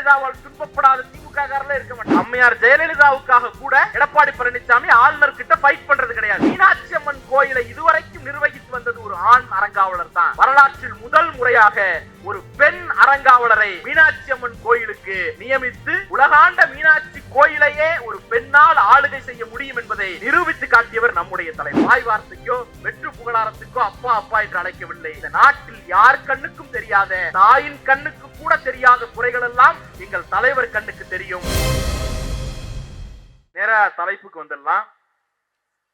ஜெயலலிதாவால் துன்பப்படாத திமுக இருக்க மாட்டாங்க. அம்மையார் ஜெயலலிதாவுக்காக கூட எடப்பாடி பழனிசாமி ஆளுநர் கிட்ட ஃபைட் பண்றது கிடையாது. மீனாட்சி அம்மன் கோயிலை இதுவரைக்கும் நிர்வகித்து வந்தது ஒரு ஆண் அறங்காவலர் தான். வரலாற்றில் முதல் முறையாக ஒரு பெண் அறங்காவலரை மீனாட்சி அம்மன் கோயிலுக்கு நியமித்து உலகாண்ட மீனாட்சி கோயிலையே ஒரு பெண்ணால் ஆளுகை செய்ய முடியும் என்பதை நிரூபித்து காட்டியவர் நம்முடைய தலைவர். வாய் வார்த்தைக்கோ வெற்று புகழாரத்துக்கோ அப்பா அப்பா என்று அழைக்கவில்லை. இந்த நாட்டில் யார் கண்ணுக்கும் தெரியாத, தாயின் கண்ணுக்கு கூட தெரியாத குறைகள் எல்லாம் எங்கள் தலைவர் கண்ணுக்கு தெரியும். நேர தலைப்புக்கு வந்துடலாம்.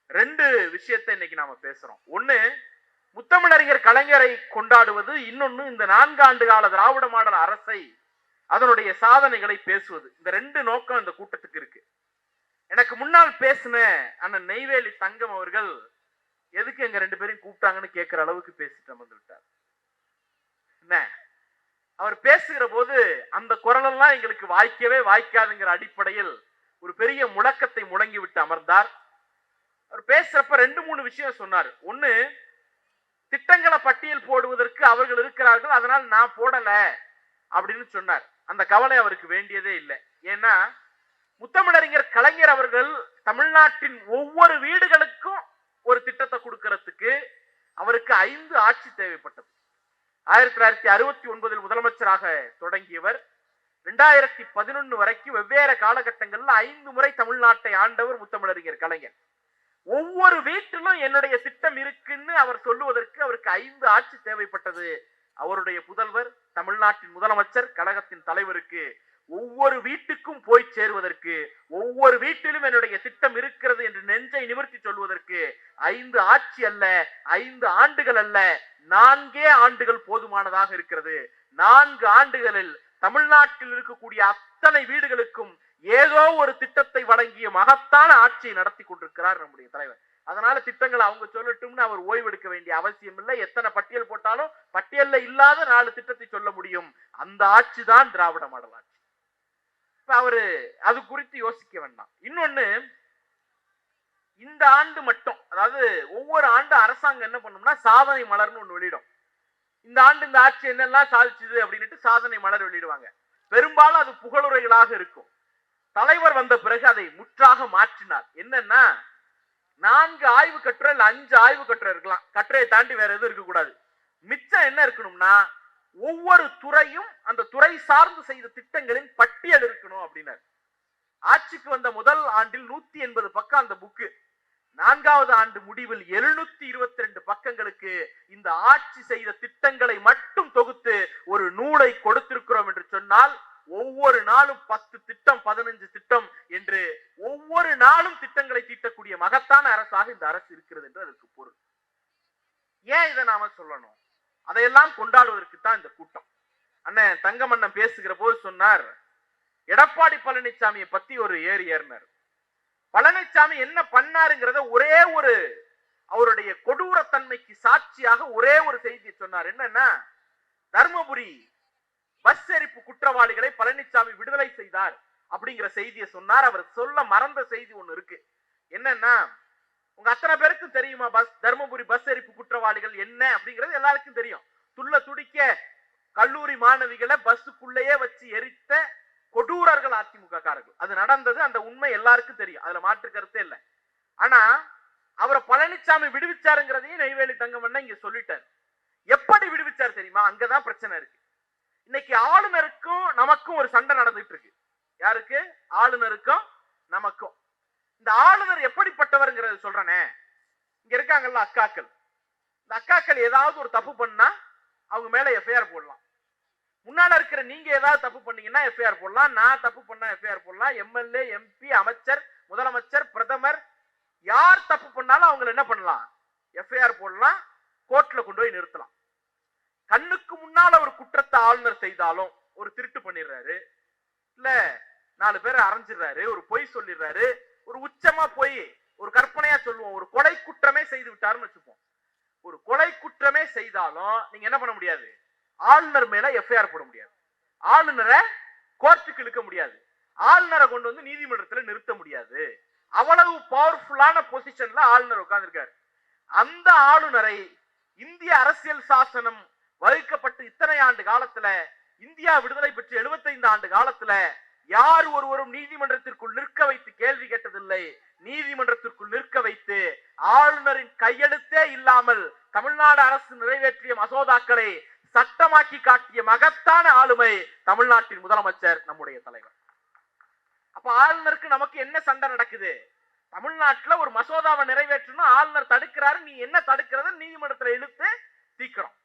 ரெண்டு விஷயத்தை இன்னைக்கு நாம பேசுறோம். ஒண்ணு, முத்தமிழறிஞர் கலைஞரை கொண்டாடுவது, இன்னொன்னு இந்த 4 ஆண்டு கால திராவிட மாடல் அரசை அதனுடைய சாதனைகளை பேசுவது. இந்த ரெண்டு நோக்கம் இந்த கூட்டத்துக்கு இருக்கு. எனக்கு முன்னால் பேசின அண்ணன் நெய்வேலி தங்கம் அவர்கள் எதுக்கு எங்க 2 பேரையும் கூப்பிட்டாங்கன்னு கேட்கிற அளவுக்கு பேசிட்டு அமர்ந்து விட்டார். என்ன அவர் பேசுகிற போது அந்த குரலெல்லாம் எங்களுக்கு வாய்க்கவே வாய்க்காதுங்கிற அடிப்படையில் ஒரு பெரிய முழக்கத்தை முழங்கி விட்டு அமர்ந்தார். அவர் பேசுறப்ப 2-3 விஷயம் சொன்னார். ஒண்ணு, திட்டங்களை பட்டியல் போடுவதற்கு அவர்கள் இருக்கிறார்கள், அதனால் நான் போடல அப்படின்னு சொன்னார். அந்த கவலை அவருக்கு வேண்டியதே இல்லை. ஏன்னா முத்தமிழறிஞர் கலைஞர் அவர்கள் தமிழ்நாட்டின் ஒவ்வொரு வீடுகளுக்கும் ஒரு திட்டத்தை கொடுக்கறதுக்கு அவருக்கு 5 ஆட்சி தேவைப்பட்டது. 1969 முதலமைச்சராக தொடங்கியவர் 2011 வரைக்கும் வெவ்வேறு காலகட்டங்களில் 5 முறை தமிழ்நாட்டை ஆண்டவர் முத்தமிழறிஞர் கலைஞர். ஒவ்வொரு வீட்டிலும் என்னுடைய திட்டம் இருக்குன்னு அவர் சொல்லுவதற்கு அவருக்கு 5 ஆட்சி தேவைப்பட்டது. அவருடைய புதல்வர் தமிழ்நாட்டின் முதலமைச்சர் கழகத்தின் தலைவருக்கு ஒவ்வொரு வீட்டுக்கும் போய் சேருவதற்கு, ஒவ்வொரு வீட்டிலும் என்னுடைய திட்டம் இருக்கிறது என்று நெஞ்சை நிமிர்த்தி சொல்வதற்கு 5 ஆட்சி அல்ல, 5 ஆண்டுகள் அல்ல, 4 ஆண்டுகள் போதுமானதாக இருக்கிறது. 4 ஆண்டுகளில் தமிழ்நாட்டில் இருக்கக்கூடிய அத்தனை வீடுகளுக்கும் ஏதோ ஒரு திட்டத்தை வழங்கிய மகத்தான ஆட்சியை நடத்தி கொண்டிருக்கிறார் நம்முடைய தலைவர். அதனால திட்டங்களை அவங்க சொல்லட்டும்னு அவர் ஓய்வெடுக்க வேண்டிய அவசியம் இல்லை. எத்தனை பட்டியல் போட்டாலும் பட்டியல்ல இல்லாத 4 திட்டத்தை சொல்ல முடியும். அந்த ஆட்சி தான் திராவிட மாடல் ஆட்சி. இப்ப அவரு அது குறித்து யோசிக்க வேண்டாம். இன்னொன்னு, இந்த ஆண்டு மட்டும், அதாவது ஒவ்வொரு ஆண்டு அரசாங்கம் என்ன பண்ணும்னா சாதனை மலர்னு ஒண்ணு வெளியிடும். இந்த ஆண்டு இந்த ஆட்சி என்னெல்லாம் சாதிச்சுது அப்படின்ட்டு சாதனை மலர் வெளியிடுவாங்க. பெரும்பாலும் அது புகழுரைகளாக இருக்கும். தலைவர் வந்த பிறகு அதை முற்றாக மாற்றினார். என்னன்னா, 4 ஆய்வு கட்டுரை இல்ல 5 ஆய்வு கட்டுரை இருக்கலாம். கட்டுரையை தாண்டி வேற எதுவும் இருக்கக்கூடாது. மிச்சம் என்ன இருக்கணும்னா, ஒவ்வொரு துறையும் அந்த துறை சார்ந்து செய்த திட்டங்களின் பட்டியல் இருக்கணும் அப்படின்னாரு. ஆட்சிக்கு வந்த முதல் ஆண்டில் 180 பக்கம் அந்த புக்கு. 4வது ஆண்டு முடிவில் 722 பக்கங்களுக்கு இந்த ஆட்சி செய்த திட்டங்களை மட்டும் தொகுத்து ஒரு நூலை கொடுத்திருக்கிறோம் என்று சொன்னால், ஒவ்வொரு நாளும் 10 திட்டம் 15 திட்டம் என்று ஒவ்வொரு நாளும் திட்டங்களை தீட்டக்கூடிய மகத்தான அரசாக இந்த அரசு இருக்கிறது என்று அதற்கு பொருள். ஏன் இதை நாம சொல்லணும்? அதையெல்லாம் கொண்டாடுவதற்கு தான் இந்த கூட்டம். அண்ணன் தங்கமண்ணன் பேசுகிற போது சொன்னார், எடப்பாடி பழனிசாமியை பத்தி ஒரு ஏறினார். பழனிசாமி என்ன பண்ணாருங்கிறத ஒரே ஒரு அவருடைய கொடூரத்தன்மைக்கு சாட்சியாக ஒரே ஒரு செய்தியை சொன்னார். என்னன்னா, தர்மபுரி பஸ் எரிப்பு குற்றவாளிகளை பழனிசாமி விடுதலை செய்தார் அப்படிங்கிற செய்தியை சொன்னார். அவர் சொல்ல மறந்த செய்தி ஒண்ணு இருக்கு. என்னன்னா, உங்க அத்தனை பேருக்கும் தெரியுமா தர்மபுரி பஸ் எரிப்பு குற்றவாளிகள் என்ன அப்படிங்கிறது எல்லாருக்கும் தெரியும். துள்ள துடிக்க கல்லூரி மாணவிகளை பஸ்ஸுக்குள்ளேயே வச்சு எரித்த கொடூரர்கள் அதிமுக காரர்கள். அது நடந்தது, அந்த உண்மை எல்லாருக்கும் தெரியும், அதுல மாற்று கருத்தே இல்லை. ஆனா அவரை பழனிசாமி விடுவிச்சாருங்கிறதையும் நெய்வேலி தங்கமண்ணன் இங்க சொல்லிட்டார். எப்படி விடுவிச்சார் தெரியுமா? அங்கதான் பிரச்சனை இருக்கு. இன்னைக்கு ஆளுநருக்கும் நமக்கும் ஒரு சண்டை நடந்துட்டு இருக்கு. யாருக்கு? ஆளுநருக்கும் நமக்கும். இந்த ஆளுநர் எப்படிப்பட்டவர்ங்கிறது சொல்றேனே. இங்க இருக்காங்கல்ல அக்காக்கள், இந்த அக்காக்கள் ஏதாவது ஒரு தப்பு பண்ணா அவங்க மேல எஃப்ஐஆர் போடலாம். முன்னால இருக்கிற நீங்க ஏதாவது தப்பு பண்ணீங்கன்னா எஃப்ஐஆர் போடலாம். நான் தப்பு பண்ணா எஃப்ஐஆர் போடலாம். எம்எல்ஏ, எம்பி, அமைச்சர், முதலமைச்சர், பிரதமர் யார் தப்பு பண்ணாலும் அவங்களை என்ன பண்ணலாம்? எஃப்ஐஆர் போடலாம், கோர்ட்ல கொண்டு போய் நிறுத்தலாம். கண்ணுக்கு முன்னால ஒரு குற்றத்தை ஆளுநர் செய்தாலும், ஒரு திருட்டு பண்ணிடுறாரு, இல்ல 4 பேரை அரைஞ்சிடுறாரு, ஒரு பொய் சொல்லிடுறாரு, ஒரு உச்சமா போய் ஒரு கற்பனையா சொல்லுவோம், ஒரு கொலை குற்றமே செய்து விட்டாருன்னு வச்சுப்போம். ஒரு கொலை குற்றமே செய்தாலும் நீங்க என்ன பண்ண முடியாது? ஆளுநர் மேல எஃப்ஐஆர் போட முடியாது, ஆளுநரை கோர்ட்டுக்கு இழுக்க முடியாது, ஆளுநரை கொண்டு வந்து நீதிமன்றத்தில் நிறுத்த முடியாது. அவ்வளவு பவர்ஃபுல்லான பொசிஷன்ல ஆளுநர் உட்கார்ந்திருக்காரு. அந்த ஆளுநரை இந்திய அரசியல் சாசனம் வகுக்கப்பட்டு இத்தனை ஆண்டு காலத்துல இந்தியா விடுதலை பெற்று 75 ஆண்டு காலத்துல யார் ஒருவரும் நீதிமன்றத்திற்குள் நிற்க வைத்து கேள்வி கேட்டதில்லை. நீதிமன்றத்திற்குள் நிற்க வைத்து ஆளுநரின் கையெழுத்தே இல்லாமல் தமிழ்நாடு அரசு நிறைவேற்றிய மசோதாக்களை சட்டமாக்கி காட்டிய மகத்தான ஆளுமை தமிழ்நாட்டின் முதலமைச்சர் நம்முடைய தலைவர். அப்ப ஆளுநருக்கு நமக்கு என்ன சண்டை நடக்குது? தமிழ்நாட்டுல ஒரு மசோதாவை நிறைவேற்றணும், ஆளுநர் தடுக்கிறாரு, நீ என்ன தடுக்கிறது நீதிமன்றத்தில் இழுத்து தீக்கிறோம்.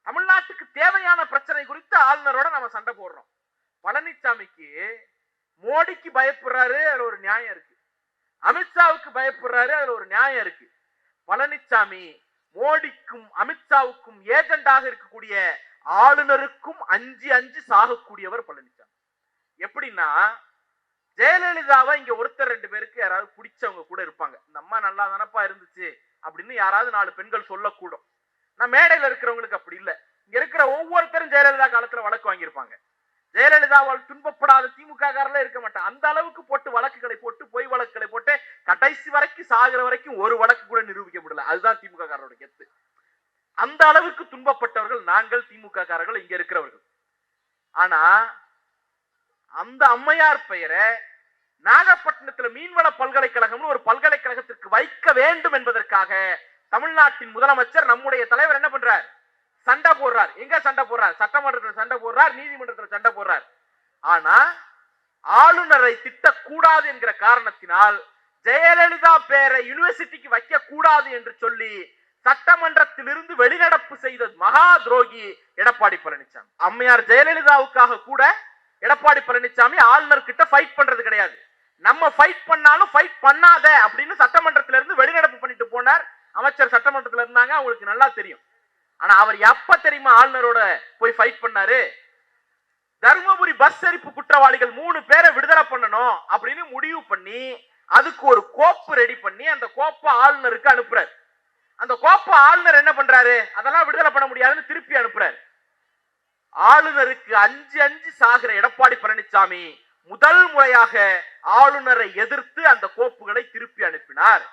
தமிழ்நாட்டுக்கு தேவையான பிரச்சனை குறித்து ஆளுநரோட நம்ம சண்டை போடுறோம். பழனிசாமிக்கு மோடிக்கு பயப்படுறாரு, அதுல ஒரு நியாயம் இருக்கு. அமித்ஷாவுக்கு பயப்படுறாரு, அதுல ஒரு நியாயம் இருக்கு. பழனிசாமி மோடிக்கும் அமித்ஷாவுக்கும் ஏஜெண்டாக இருக்கக்கூடிய ஆளுநருக்கும் அஞ்சு அஞ்சு சாகக்கூடியவர் பழனிசாமி. எப்படின்னா, ஜெயலலிதாவை இங்க ஒருத்தர் ரெண்டு பேருக்கு யாராவது பிடிச்சவங்க கூட இருப்பாங்க. இந்த அம்மா நல்லா தானப்பா இருந்துச்சு அப்படின்னு யாராவது 4 பெண்கள் சொல்லக்கூடும். நான் மேடையில இருக்கிறவங்களுக்கு அப்படி இல்லை. இங்க இருக்கிற ஒவ்வொருத்தரும் ஜெயலலிதா காலத்துல வழக்கு வாங்கியிருப்பாங்க. ஜெயலலிதாவால் துன்பப்படாத திமுக காரர்களே இருக்க மாட்டான். அந்த அளவுக்கு போட்டு வழக்குகளை போட்டு பொய் வழக்குகளை போட்டு கடைசி வரைக்கும் சாகிற வரைக்கும் ஒரு வழக்கு கூட நிரூபிக்க முடியல. அதுதான் திமுக காரரோட கெத்து. அந்த அளவுக்கு துன்பப்பட்டவர்கள் நாங்கள் திமுக காரர்கள் இங்க இருக்கிறவர்கள். ஆனா அந்த அம்மையார் பெயரை நாகப்பட்டினத்துல மீன்வள பல்கலைக்கழகம் ஒரு பல்கலைக்கழகத்திற்கு வைக்க வேண்டும் என்பதற்காக தமிழ்நாட்டின் முதலமைச்சர் நம்முடைய தலைவர் என்ன பண்றார்? சண்டை போடுறார். எங்க சண்டை போடுறார்? சட்டமன்றத்தில் சண்டை போடுறார், நீதிமன்றத்தில் சண்டை போடுறார். ஆனா ஆளுநரை திட்டக்கூடாது என்கிற காரணத்தினால் ஜெயலலிதா பேரை யூனிவர்சிட்டிக்கு வைக்க கூடாது என்று சொல்லி சட்டமன்றத்தில் இருந்து வெளிநடப்பு செய்த மகா துரோகி எடப்பாடி பழனிசாமி. அம்மையார் ஜெயலலிதாவுக்காக கூட எடப்பாடி பழனிசாமி ஆளுநர் கிட்ட ஃபைட் பண்றது கிடையாது. நம்ம ஃபைட் பண்ணாலும் ஃபைட் பண்ணாத அப்படின்னு சட்டமன்றத்தில இருந்து வெளிநடப்பு பண்ணிட்டு போனார். அமைச்சர் சட்டமன்றத்தில் இருந்தாங்க, அவங்களுக்கு நல்லா தெரியும். ஆனா அவர் எப்ப தெரியுமா ஆளுநரோட போய் ஃபைட் பண்ணாரு? தர்மபுரி பஸ் எரிப்பு குற்றவாளிகள் 3 பேரை விடுதலை பண்ணணும் அப்படின்னு முடிவு பண்ணி அதுக்கு ஒரு கோப்பு ரெடி பண்ணி அந்த கோப்பை ஆளுநருக்கு அனுப்புறாரு. அந்த கோப்பை ஆளுநர் என்ன பண்றாரு? அதெல்லாம் விடுதலை பண்ண முடியாதுன்னு திருப்பி அனுப்புறாரு. ஆளுநருக்கு அஞ்சு அஞ்சு சாகிற எடப்பாடி பழனிசாமி முதல் முறையாக ஆளுநரை எதிர்த்து அந்த கோப்புகளை திருப்பி அனுப்பினார்.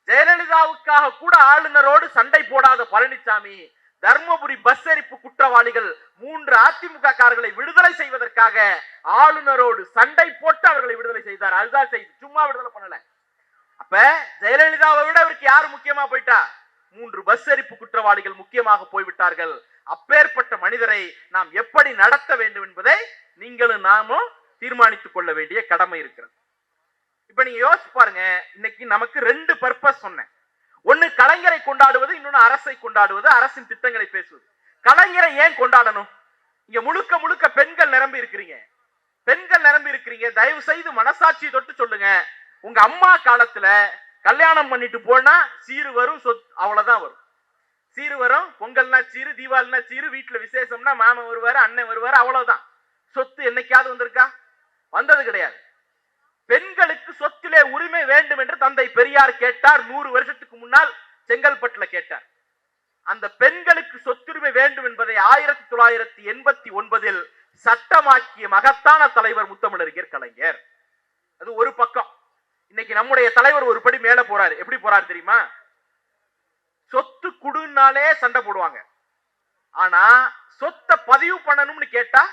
ஜெயலலிதாவுக்காக கூட ஆளுநரோடு சண்டை போடாத பழனிசாமி தர்மபுரி பஸ் எரிப்பு குற்றவாளிகள் 3 அதிமுக காரர்களை விடுதலை செய்வதற்காக ஆளுநரோடு சண்டை போட்டு அவர்களை விடுதலை செய்தார். அதுதான் செய்தி, சும்மா விடுதலை பண்ணல. அப்ப ஜெயலலிதாவை விட அவருக்கு யாரு முக்கியமா போயிட்டா? 3 பஸ் எரிப்பு குற்றவாளிகள் முக்கியமாக போய்விட்டார்கள். அப்பேற்பட்ட மனிதரை நாம் எப்படி நடத்த வேண்டும் என்பதை நீங்களும் நாமும் தீர்மானித்துக் கொள்ள வேண்டிய கடமை இருக்கிறது. இப்ப நீங்க யோசிச்சு பாருங்க, இன்னைக்கு நமக்கு 2 பர்பஸ் சொன்னேன். ஒன்னு கலைஞரை கொண்டாடுவது, இன்னொன்னு அரசை கொண்டாடுவது, அரசின் திட்டங்களை பேசுவது. கலைஞரை ஏன் கொண்டாடணும்? இங்க முழுக்க முழுக்க பெண்கள் நிரம்பி இருக்கிறீங்க. பெண்கள் நிரம்பி இருக்கிறீங்க. தயவு செய்து மனசாட்சியை தொட்டு சொல்லுங்க, உங்க அம்மா காலத்துல கல்யாணம் பண்ணிட்டு போனா சீரு வரும், அவ்வளவுதான் வரும். சீரு வரும், பொங்கல்னா சீரு, தீபாவளினா சீரு, வீட்டுல விசேஷம்னா மாமன் வருவாரு, அண்ணன் வருவாரு, அவ்வளவுதான். சொத்து என்னைக்காவது வந்திருக்கா? வந்தது கிடையாது. பெண்களுக்கு சொத்திலே உரிமை வேண்டும் என்று தந்தை பெரியார் கேட்டார். 100 வருஷத்துக்கு முன்னால் செங்கல்பட்டுல கேட்டார். அந்த பெண்களுக்கு சொத்துரிமை வேண்டும் என்பதை 1989 சட்டமாக்கிய மகத்தான தலைவர் முத்தமிழறிஞர் கலைஞர். அது ஒரு பக்கம். இன்னைக்கு நம்முடைய தலைவர் ஒரு படி மேல போறாரு. எப்படி போறாரு தெரியுமா? சொத்து குடுனாலே சண்டை போடுவாங்க. ஆனா சொத்தை பதிவு பண்ணணும்னு கேட்டா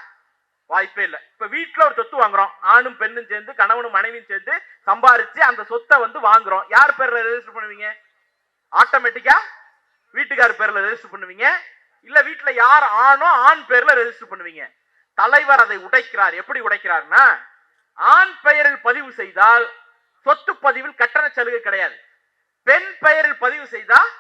வாய்ப்பே இல்லை. இப்ப வீட்டுல ஒரு சொத்து வாங்குறோம், ஆணும் பெண்ணும் சேர்ந்து, கணவனும் மனைவியும் சேர்ந்து சம்பாரிச்சு அந்த சொத்தை வாங்குறோம். யார் பேர்ல ரெஜிஸ்டர் பண்ணுவீங்க? ஆட்டோமேட்டிக்கா வீட்டுக்கார் பேர்ல ரெஜிஸ்டர் பண்ணுவீங்க, இல்ல வீட்டுல யார் ஆணோ ஆண் பேர்ல ரெஜிஸ்டர் பண்ணுவீங்க. தலைவர் அதை உடைக்கிறார். எப்படி உடைக்கிறார்னா, ஆண் பெயரில் பதிவு செய்தால் சொத்து பதிவில் கட்டண சலுகை கிடையாது. பெண் பெயரில் பதிவு செய்தால்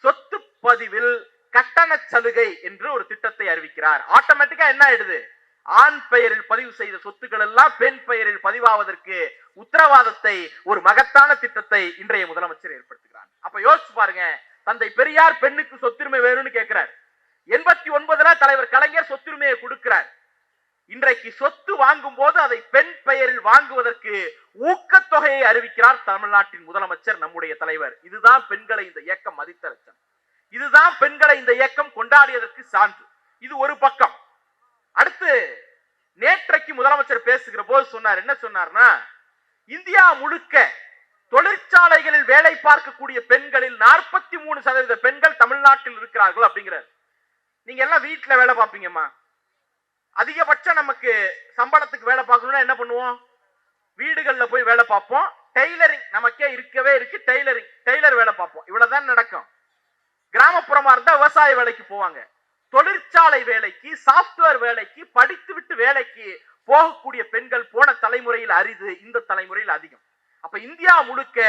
சொத்து பதிவில் கட்டண சலுகை என்று ஒரு திட்டத்தை அறிவிக்கிறார். ஆட்டோமேட்டிக்கா என்ன ஆயிடுது? ஆண் பெயரில் பதிவு செய்த சொத்துக்கள் எல்லாம் பெண் பெயரில் பதிவாவதற்கு உத்தரவாதத்தை, ஒரு மகத்தான திட்டத்தை இன்றைய முதலமைச்சர் ஏற்படுத்துகிறார். அப்ப யோசிச்சு பாருங்க, தந்தை பெரியார் பெண்ணுக்கு சொத்துரிமை வேணும்னு கேட்கிறார். 89 தலைவர் கலைஞர் சொத்துரிமையை கொடுக்கிறார். இன்றைக்கு சொத்து வாங்கும் போது அதை பெண் பெயரில் வாங்குவதற்கு ஊக்கத்தொகையை அறிவிக்கிறார் தமிழ்நாட்டின் முதலமைச்சர் நம்முடைய தலைவர். இதுதான் பெண்களை இந்த இயக்கம் மதித்த லட்சம். இதுதான் பெண்களை இந்த இயக்கம் கொண்டாடியதற்கு சான்று. இது ஒரு பக்கம். அடுத்து நேற்றைக்கு முதலமைச்சர் பேசுகிற போது சொன்னார். என்ன சொன்னார்னா, இந்தியா முழுக்க தொழிற்சாலைகளில் வேலை பார்க்கக்கூடிய பெண்களில் 43% பெண்கள் தமிழ்நாட்டில் இருக்கிறார்கள் அப்படிங்கிறார். நீங்க எல்லாம் வீட்டுல வேலை பார்ப்பீங்கம்மா, அதிகபட்சம் நமக்கு சம்பளத்துக்கு வேலை பார்க்கணும்னா என்ன பண்ணுவோம்? வீடுகள்ல போய் வேலை பார்ப்போம். டெய்லரிங் நமக்கே இருக்கவே இருக்கு, டெய்லர் வேலை பார்ப்போம். இவ்வளவுதான் நடக்கும். கிராமப்புறமா இருந்தா விவசாய வேலைக்கு போவாங்க. தொழிற்சாலை வேலைக்கு, சாப்ட்வேர் வேலைக்கு, படித்து விட்டு வேலைக்கு போகக்கூடிய பெண்கள் போன தலைமுறையில் அரிது, இந்த தலைமுறையில் அதிகம். அப்ப இந்தியா முழுக்க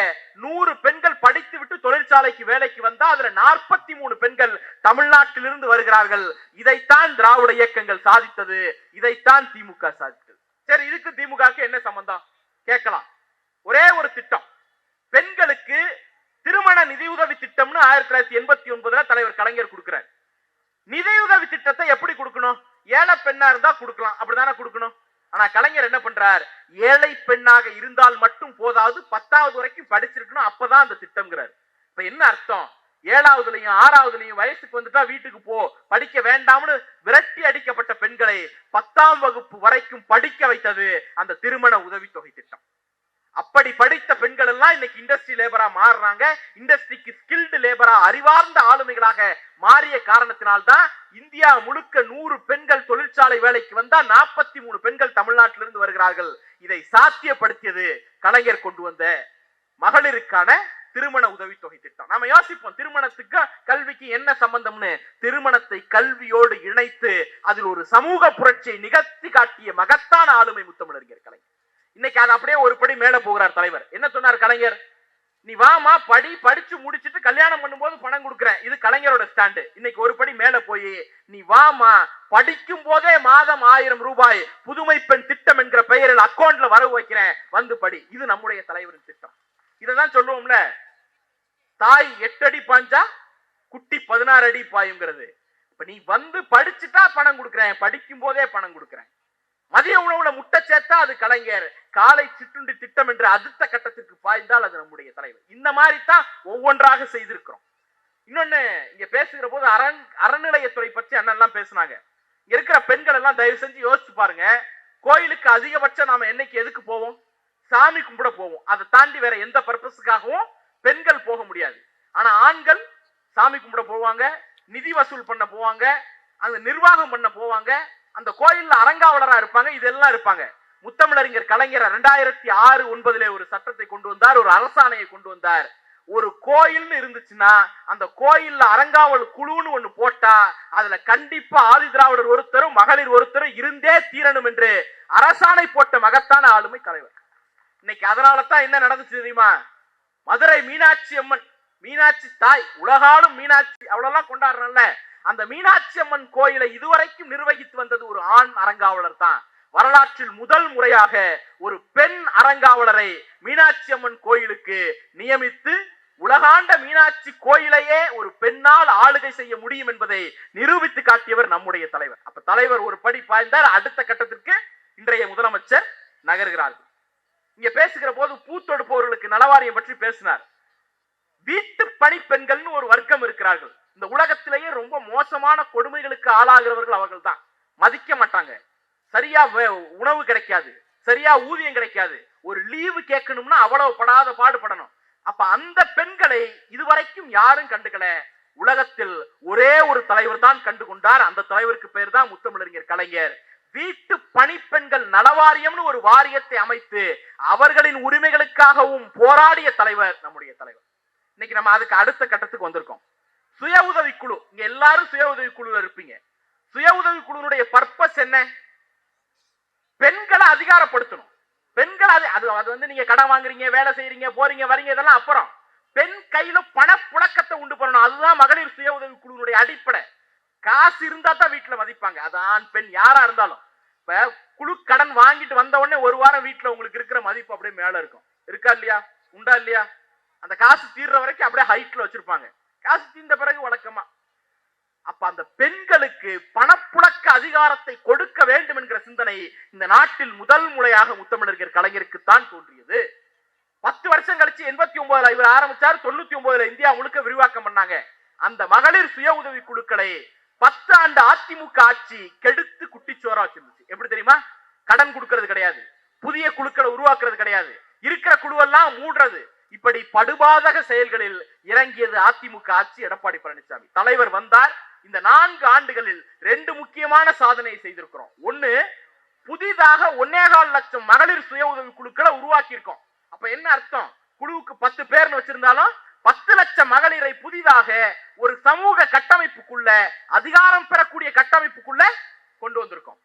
100 பெண்கள் படித்து விட்டு தொழிற்சாலைக்கு வேலைக்கு வந்தா அதுல 43 பெண்கள் தமிழ்நாட்டிலிருந்து வருகிறார்கள். இதைத்தான் திராவிட இயக்கங்கள் சாதித்தது, இதைத்தான் திமுக சாதித்தது. சரி, இதுக்கு திமுகக்கு என்ன சம்பந்தம் கேட்கலாம். ஒரே ஒரு திட்டம், பெண்களுக்கு திருமண நிதியுதவி திட்டம்னு 1989 தலைவர் கலைஞர் கொடுக்கிறார். நிதியுதவி திட்டத்தை எப்படி கொடுக்கணும்? ஏழை பெண்ணா இருந்தா கொடுக்கலாம், அப்படிதானே கொடுக்கணும். ஆனா கலைஞர் என்ன பண்றார்? ஏழை பெண்ணாக இருந்தால் மட்டும் போதாது, 10வது வரைக்கும் படிச்சிருக்கணும், அப்பதான் அந்த திட்டம்ங்கிறார். இப்ப என்ன அர்த்தம்? 7வதுலயும் 6வதுலயும் வயசுக்கு வந்துட்டா வீட்டுக்கு போ, படிக்க வேண்டாம்னு விரட்டி அடிக்கப்பட்ட பெண்களை 10ஆம் வகுப்பு வரைக்கும் படிக்க வைத்தது அந்த திருமண உதவித்தொகை திட்டம். அப்படி படித்த பெண்கள் எல்லாம் இன்னைக்கு இண்டஸ்ட்ரி லேபரா மாறுறாங்க. இண்டஸ்ட்ரிக்கு ஸ்கில்டு லேபரா, அறிவார்ந்த ஆளுமைகளாக மாறிய காரணத்தினால்தான் இந்தியா முழுக்க 100 பெண்கள் தொழிற்சாலை வேலைக்கு வந்தா 43 பெண்கள் தமிழ்நாட்டிலிருந்து வருகிறார்கள். இதை சாத்தியப்படுத்தியது கலைஞர் கொண்டு வந்த மகளிருக்கான திருமண உதவித்தொகை திட்டம். நாம யோசிப்போம், திருமணத்துக்கு கல்விக்கு என்ன சம்பந்தம்னு. திருமணத்தை கல்வியோடு இணைத்து அதில் ஒரு சமூக புரட்சியை நிகழ்த்தி காட்டிய மகத்தான ஆளுமை முத்தமிழறிஞர் கலைஞர். இன்னைக்கு அது அப்படியே ஒரு படி மேல போகிறார் தலைவர். என்ன சொன்னார் கலைஞர்? நீ வாமா, படிச்சு முடிச்சிட்டு கல்யாணம் பண்ணும்போது பணம் கொடுக்குறேன். இது கலைஞரோட ஸ்டாண்டு. இன்னைக்கு ஒரு படி மேல போய் நீ வாமா, படிக்கும் போதே மாதம் 1000 ரூபாய் புதுமை பெண் திட்டம் என்கிற பெயரில் அக்கௌண்ட்ல வரவு வைக்கிறேன், வந்து படி. இது நம்முடைய தலைவரின் திட்டம். இததான் சொல்லுவோம்ல, தாய் 8 அடி பாஞ்சா குட்டி 16 அடி பாயுங்கிறது. இப்ப நீ வந்து படிச்சுட்டா பணம் கொடுக்குறேன், படிக்கும் போதே பணம் கொடுக்குறேன். மதிய உணவுல முட்டை சேர்த்தா அது கலைஞர், காலை சிற்றுண்டி திட்டம் என்று அடுத்த கட்டத்திற்கு பாய்ந்தால் அது நம்முடைய தலைவர். இந்த மாதிரி தான் ஒவ்வொன்றாக செய்திருக்கிறோம். இன்னொன்னு, இங்க பேசுகிற போது அறநிலையத்துறை பற்றி அண்ணெல்லாம் பேசினாங்க. இங்க இருக்கிற பெண்கள் எல்லாம் தயவு செஞ்சு யோசிச்சு பாருங்க. கோயிலுக்கு அதிகபட்சம் நாம என்னைக்கு எதுக்கு போவோம்? சாமி கும்பிட போவோம். அதை தாண்டி வேற எந்த பர்பஸுக்காகவும் பெண்கள் போக முடியாது. ஆனா ஆண்கள் சாமி கும்பிட போவாங்க, நிதி வசூல் பண்ண போவாங்க, அந்த நிர்வாகம் பண்ண போவாங்க, அந்த கோயில்ல அரங்காவலரா இருப்பாங்க, இதெல்லாம் இருப்பாங்க. முத்தமிழறிஞர் கலைஞர் 2006-9 ஒரு சட்டத்தை கொண்டு வந்தார், ஒரு அரசாணையை கொண்டு வந்தார். ஒரு கோயில்னு இருந்துச்சுன்னா அந்த கோயில்ல அரங்காவல் குழுன்னு ஒண்ணு போட்டா அதுல கண்டிப்பா ஆதி திராவிடர் ஒருத்தரும் மகளிர் ஒருத்தரும் இருந்தே தீரணும் என்று அரசாணை போட்ட மகத்தான ஆளுமை தலைவர். இன்னைக்கு அதனாலதான் என்ன நடந்துச்சு தெரியுமா? மதுரை மீனாட்சி அம்மன், மீனாட்சி தாய், உலகாலும் மீனாட்சி, அவ்வளவுலாம் கொண்டாடுறோம்ல, அந்த மீனாட்சி அம்மன் கோயிலை இதுவரைக்கும் நிர்வகித்து வந்தது ஒரு ஆண் அரங்காவலர் தான். வரலாற்றில் முதல் முறையாக ஒரு பெண் அரங்காவலரை மீனாட்சி அம்மன் கோயிலுக்கு நியமித்து உலகாண்ட மீனாட்சி கோயிலையே ஒரு பெண்ணால் ஆளுகை செய்ய முடியும் என்பதை நிரூபித்து காட்டியவர் நம்முடைய தலைவர். அப்ப தலைவர் ஒரு படி பாய்ந்தார், அடுத்த கட்டத்திற்கு இன்றைய முதலமைச்சர் நகர்கிறார்கள். இங்க பேசுகிற போது பூத்தொடுப்பவர்களுக்கு நலவாரியம் பற்றி பேசினார். வீட்டு பணி பெண்கள்னு ஒரு வர்க்கம் இருக்கிறார்கள். இந்த உலகத்திலேயே ரொம்ப மோசமான கொடுமைகளுக்கு ஆளாகிறவர்கள் அவர்கள் தான். மதிக்க மாட்டாங்க, சரியா உணவு கிடைக்காது, சரியா ஊதியம் கிடைக்காது, ஒரு லீவு கேட்கணும்னா அவ்வளவு படாத பாடுபடணும். அப்ப அந்த பெண்களை இதுவரைக்கும் யாரும் கண்டுக்கல. உலகத்தில் ஒரே ஒரு தலைவர் தான் கண்டு கொண்டார். அந்த தலைவருக்கு பேர் தான் முத்தமிழறிஞர் கலைஞர். வீட்டு பணிப்பெண்கள் நலவாரியம்னு ஒரு வாரியத்தை அமைத்து அவர்களின் உரிமைகளுக்காகவும் போராடிய தலைவர் நம்முடைய தலைவர். இன்னைக்கு நம்ம அதுக்கு அடுத்த கட்டத்துக்கு வந்திருக்கோம். சுய உதவி குழு, இங்க எல்லாரும் சுய உதவி குழுல இருப்பீங்க. சுய உதவி குழுனுடைய பர்பஸ் என்ன? பெண்களை அதிகாரப்படுத்தணும். பெண்கள் அது வந்து நீங்க கடன் வாங்குறீங்க, வேலை செய்யறீங்க, போறீங்க வரீங்க, இதெல்லாம் அப்புறம். பெண் கையில பணப்புழக்கத்தை உண்டு பண்ணணும். அதுதான் மகளிர் சுய உதவி குழுனுடைய அடிப்படை. காசு இருந்தா தான் வீட்டுல மதிப்பாங்க. அதான் பெண் யாரா இருந்தாலும். இப்ப குழு கடன் வாங்கிட்டு வந்த உடனே ஒரு வாரம் வீட்டுல உங்களுக்கு இருக்கிற மதிப்பு அப்படியே மேல இருக்கும். இருக்கா இல்லையா? உண்டா இல்லையா? அந்த காசு தீர்ற வரைக்கும் அப்படியே ஹைட்ல வச்சிருப்பாங்க. காசு தீர்ந்த பிறகு வழக்கமா. அப்ப அந்த பெண்களுக்கு பணப்புழக்க அதிகாரத்தை கொடுக்க வேண்டும் என்கிற சிந்தனை இந்த நாட்டில் முதல் முறையாக முத்தமிழறிஞர் கலைஞருக்கு தான் தோன்றியது. 10 வருஷம் கழிச்சு 89 இவர் ஆரம்பிச்சார். 99 இந்தியா முழுக்க விரிவாக்கம் பண்ணாங்க. அந்த மகளிர் சுய உதவி குழுக்களை 10 ஆண்டு அதிமுக ஆட்சி கெடுத்து குட்டிச்சோரா வச்சிருந்துச்சு. எப்படி தெரியுமா? கடன் கொடுக்கிறது கிடையாது, புதிய குழுக்களை உருவாக்குறது கிடையாது, இருக்கிற குழுவெல்லாம் மூடுறது, இப்படி படுபாதக செயல்களில் இறங்கியது அதிமுக ஆட்சி. எடப்பாடி பழனிசாமி தலைவர் வந்தார். இந்த 4 ஆண்டுகளில் 2 முக்கியமான சாதனையை செய்திருக்கிறோம். ஒண்ணு, புதிதாக 1.25 லட்சம் மகளிர் சுய உதவி குழுக்களை உருவாக்கி இருக்கோம். அப்ப என்ன அர்த்தம்? குழுவுக்கு 10 பேர்னு வச்சிருந்தாலும் 10 லட்சம் மகளிரை புதிதாக ஒரு சமூக கட்டமைப்புக்குள்ள, அதிகாரம் பெறக்கூடிய கட்டமைப்புக்குள்ள கொண்டு வந்திருக்கோம்.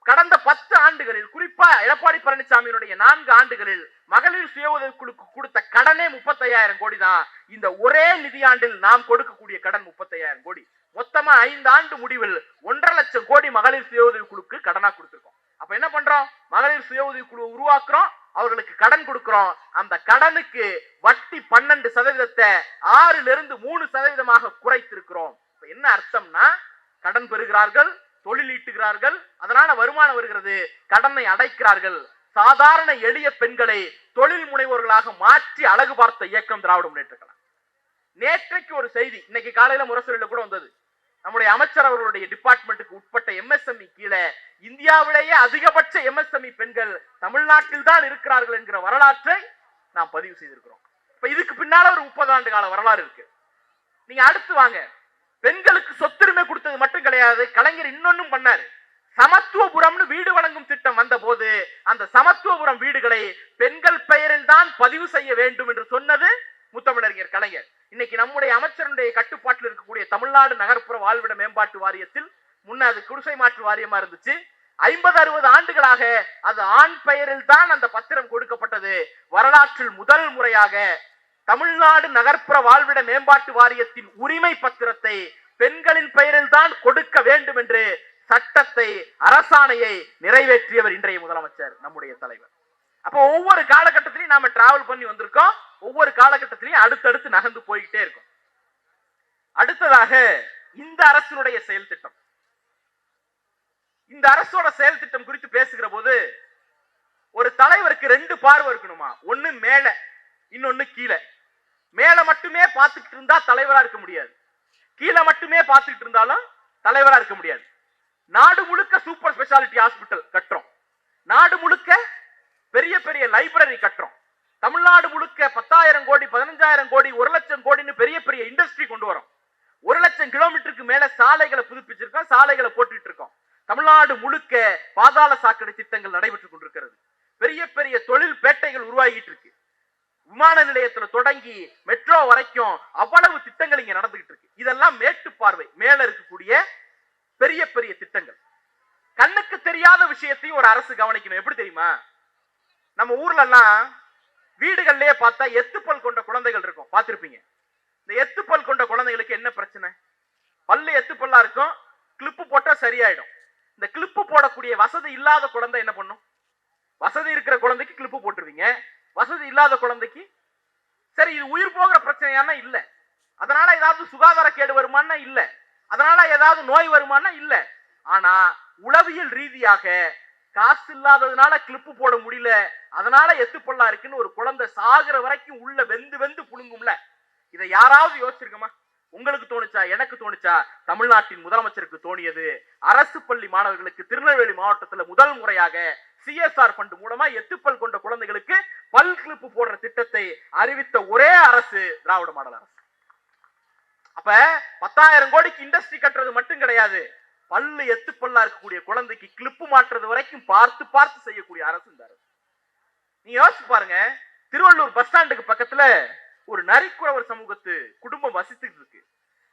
கடந்த 10 ஆண்டுகளில், குறிப்பா எடப்பாடி பழனிசாமியினுடைய 4 ஆண்டுகளில் மகளிர் சுய உதவி குழுக்கு கொடுத்த கடனே 35,000 கோடி தான். இந்த ஒரே நிதியாண்டில் நாம் கொடுக்கக்கூடிய கடன் 35,000 கோடி. மொத்தமா 5 ஆண்டு முடிவில் 1.5 லட்சம் கோடி மகளிர் சுய உதவி குழுக்கு கடனா கொடுத்திருக்கோம். அப்ப என்ன பண்றோம்? மகளிர் சுய உதவி குழு உருவாக்குறோம், அவர்களுக்கு கடன் கொடுக்கிறோம். அந்த கடனுக்கு வட்டி 12% 6லிருந்து 3% குறைத்திருக்கிறோம். என்ன அர்த்தம்னா, கடன் பெறுகிறார்கள், தொழில் ஈட்டுகிறார்கள், அதனால வருமானம் வருகிறது, கடனை அடைக்கிறார்கள். சாதாரண எளிய பெண்களை தொழில் முனைவோர்களாக மாற்றி அழகு பார்த்த இயக்கம் திராவிட முன்னேற்ற கழகம். நேற்றைக்கு ஒரு செய்தி, இன்னைக்கு காலையில முரசொலியில கூட வந்தது. நம்முடைய அமைச்சர் அவர்களுடைய டிபார்ட்மெண்ட்டுக்கு உட்பட்ட MSME கீழே இந்தியாவிலேயே அதிகபட்ச MSME பெண்கள் தமிழ்நாட்டில் தான் இருக்கிறார்கள் என்கிற வரலாற்றை நாம் பதிவு செய்திருக்கிறோம். இப்ப இதுக்கு பின்னால ஒரு 30 ஆண்டு கால வரலாறு இருக்கு. நீங்க அடுத்து வாங்க. பெண்களுக்கு சொத்துரிமை கொடுத்தது மட்டும் கிடையாது, கலைஞர் இன்னொன்னும் பண்ணாரு. சமத்துவபுரம்னு வீடு வழங்கும் திட்டம் வந்த போது அந்த சமத்துவபுரம் வீடுகளை பெண்கள் பெயரில் தான் பதிவு செய்ய வேண்டும் என்று சொன்னது முத்தமிழறிஞர் கலைஞர். இன்னைக்கு நம்முடைய அமைச்சருடைய கட்டுப்பாட்டில் இருக்கக்கூடிய தமிழ்நாடு நகர்ப்புற வாழ்விட மேம்பாட்டு வாரியத்தில், முன்ன அது குடிசை மாற்று வாரியமா இருந்துச்சு, 50-60 ஆண்டுகளாக அது ஆண் பெயரில் தான் அந்த பத்திரம் கொடுக்கப்பட்டது. வரலாற்றில் முதல் முறையாக தமிழ்நாடு நகர்ப்புற வாழ்விட மேம்பாட்டு வாரியத்தின் உரிமை பத்திரத்தை பெண்களின் பெயரில் தான் கொடுக்க வேண்டும் என்று சட்டத்தை, அரசாணையை நிறைவேற்றியவர் இன்றைய முதலமைச்சர், நம்முடைய தலைவர். அப்போ ஒவ்வொரு காலகட்டத்திலையும் நாம டிராவல் பண்ணி வந்திருக்கோம். ஒவ்வொரு காலகட்டத்திலையும் அடுத்தடுத்து நகர்ந்து போய்கிட்டே இருக்கும். அடுத்ததாக இந்த அரசினுடைய செயல் திட்டம். இந்த அரசோட செயல் திட்டம் குறித்து பேசுகிற போது ஒரு தலைவருக்கு 2 பார்வை இருக்கணுமா? ஒண்ணு மேல, இன்னொன்னு கீழே. மேல மட்டுமே பார்த்துக்கிட்டு இருந்தா தலைவரா இருக்க முடியாது, கீழே மட்டுமே பார்த்துக்கிட்டு இருந்தாலும் தலைவரா இருக்க முடியாது. நாடு முழுக்க சூப்பர் ஸ்பெஷாலிட்டி ஹாஸ்பிட்டல் கட்டுறோம், நாடு முழுக்க பெரிய பெரிய லைப்ரரி கட்டுறோம், தமிழ்நாடு முழுக்க 10,000 கோடி 15,000 கோடி 1 லட்சம் கோடின்னு பெரிய பெரிய இண்டஸ்ட்ரி கொண்டு வரோம். 1 லட்சம் கிலோமீட்டருக்கு மேல சாலைகளை புதுப்பிச்சிருக்கோம், சாலைகளை போட்டுட்டு இருக்கோம். தமிழ்நாடு முழுக்க பாதாள சாக்கடை திட்டங்கள் நடைபெற்றுக் கொண்டிருக்கிறது. பெரிய பெரிய தொழில் பேட்டைகள் உருவாகிட்டு இருக்கு. விமான நிலையத்துல தொடங்கி மெட்ரோ வரைக்கும் அவ்வளவு திட்டங்கள் இங்க நடந்துகிட்டு இருக்கு. இதெல்லாம் மேட்டு பார்வை, மேல இருக்கக்கூடிய பெரிய பெரிய திட்டங்கள். கண்ணுக்கு தெரியாத விஷயத்தையும் ஒரு அரசு கவனிக்கணும். எப்படி தெரியுமா? நம்ம ஊர்ல எல்லாம் வீடுகள்லயே பார்த்தா எத்துப்பல் கொண்ட குழந்தைகள் இருக்கும், பார்த்திருப்பீங்க. இந்த எத்துப்பல் கொண்ட குழந்தைகளுக்கு என்ன பிரச்சனை? பல்லு எத்துப்பல்லா இருக்கும், கிளிப்பு போட்டா சரியாயிடும். இந்த கிளிப்பு போடக்கூடிய வசதி இல்லாத குழந்தை என்ன பண்ணும்? வசதி இருக்கிற குழந்தைக்கு கிளிப்பு போட்டுருவீங்க, வசதி இல்லாத குழந்தைக்கு சரி இது உயிர் போகிற பிரச்சனையானா இல்ல, அதனால ஏதாவது சுகாதார கேடு வருமானா இல்ல, அதனால ஏதாவது நோய் வருமானா இல்ல. ஆனா உளவியல் ரீதியாக காசு இல்லாததுனால கிளிப்பு போட முடியல, அதனால எத்துப்பல்லா இருக்குன்னு ஒரு குழந்தை சாகுற வரைக்கும் உள்ள வெந்து வெந்து புழுங்கும்ல. இதை யாராவது யோசிச்சிருக்கமா? உங்களுக்கு தோணுச்சா? எனக்கு தோணுச்சா? தமிழ்நாட்டின் முதலமைச்சருக்கு தோணியது. அரசு பள்ளி மாணவர்களுக்கு திருநெல்வேலி மாவட்டத்தில் முதல் முறையாக CSR ஃபண்ட் மூலமா எத்துப்பல் கொண்ட குழந்தைகளுக்கு பல் கிளிப்பு போடுற திட்டத்தை அறிவித்த ஒரே அரசு திராவிட மாடல் அரசு. அப்ப 10,000 கோடிக்கு இண்டஸ்ட்ரி கட்டுறது மட்டும் கிடையாது, பல்லு எத்துப்பல்லா இருக்கக்கூடிய குழந்தைக்கு கிளிப்பு மாற்றுறது வரைக்கும் பார்த்து பார்த்து செய்யக்கூடிய அரசு இந்த அரசு. நீங்க யோசிச்சு பாருங்க, திருவள்ளூர் பஸ் ஸ்டாண்டுக்கு பக்கத்துல ஒரு நரிக்குறவர் சமூகத்து குடும்பம் வசித்துட்டு இருக்கு.